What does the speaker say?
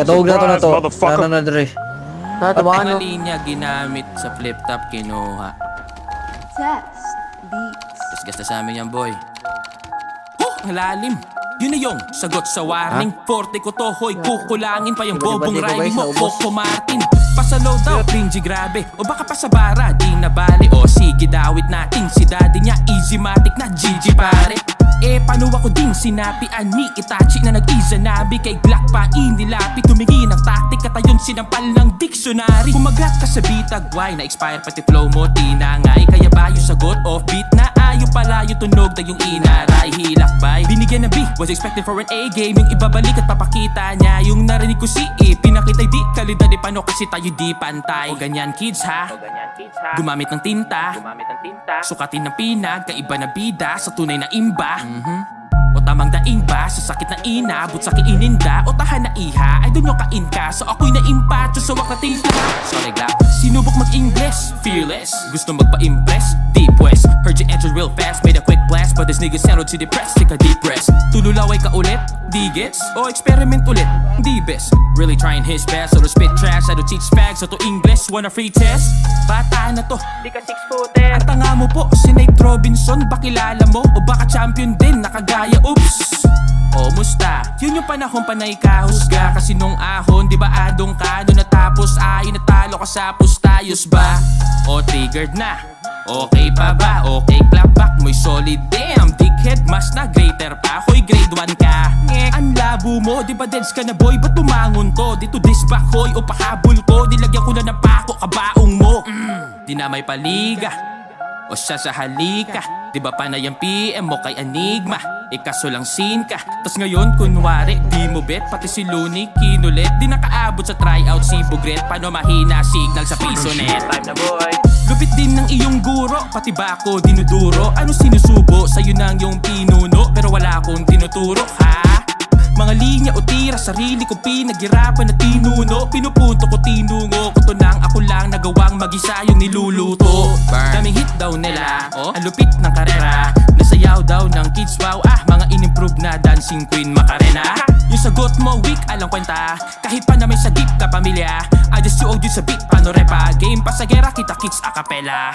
Katawag na to na to. motherfucker. Ano na dre. Tatawa Ang linya ginamit sa flip top kinuha. Test beats. Tapos gasta sa amin yan boy. Oh, ang lalim. Yun na yung sagot sa warning. Forte ko to, hoy, kukulangin pa yung bobong Di ba, rhyming mo, guys, naubos? Coco Martin. Pasalaw daw, cringy grabe. O baka pa sa bara, di na bali. O sige, dawit natin si daddy niya, easy matic na GG pare. Eh, paano ako din sinapian ni Itachi na nag-izanabi kay Glock pa inilapi tumingin ng tactic at ayun sinampal ng dictionary. Kumagat ka sa bitag, why na-expire pati flow mo tinangay. Kaya ba yung sagot offbeat na ayo pala yung tunog na yung inaray hilakbay. Binigyan ng B, was expecting for an A game. Yung ibabalik at papakita niya yung narinig ko si E. Pinakita'y di kalidad di paano kasi tayo di pantay. O ganyan kids ha, gumamit ng tinta, sukatin ng pinag, kaiba na bida sa tunay na imba. O tamang daing ba sa sakit na ina, but sa kiininda o tahan na iha, ay dun yung kain ka. So ako'y naimpacho sa wak na timpla. Sorry Glock, sinubok mag-English, fearless, gusto magpa-impress, deep west. Heard you entered real fast, made a quick blast, but this nigga sounded too depressed, take a deep rest. Tululaway ka ulit, di gets, o experiment ulit, di best. Really trying his best, so to spit trash, I do teach fags, so to English, wanna free test? Bata na to, di ka 6-footer. Ang tanga mo po, si Nate Robinson, ba kilala mo? O baka champion din, nakagaya, oops. O musta? Yun yung panahon panay kahusga. Kasi nung ahon, di ba adong ka? Nung natapos ay natalo ka sa pustayos ba? O triggered na? Okay pa ba? Okay clap back mo'y solid. Damn, dickhead, mas na greater pa. Hoy, grade 1 ka. Ngek, ang labo mo, di ba deads ka na boy? Ba't bumangon to? Dito disback hoy o pahabol ko. Dilagyan ko na ng pako kabaong mo. Di na may paliga o siya sa halika. Di ba panay ang PM mo kay Enigma? Ikaso lang scene ka. Tas ngayon kunwari di mo bet. Pati si Looney kinulit. Di nakaabot sa tryout si Bugret. Paano mahina signal sa piso net? Time na boy. Lupit din ng iyong guro. Pati ba ako dinuduro? Ano sinusubo? Sa'yo nang yung pinuno. Pero wala akong tinuturo ha. Mga linya o tira, sarili ko pinaghirapan na tinuno. Pinupunto ko tinungo, kuto nang ako lang nagawang mag-isa yung niluluto. Daming hit daw nila, ang lupit ng karera. Nasayaw daw ng kids, wow, mga in-improve na dancing queen Macarena. Yung sagot mo weak, alang kwenta. Kahit pa na may sagip ka pamilya, I just you sa beat, paano repa. Game pa sa gera, kita kicks a cappella.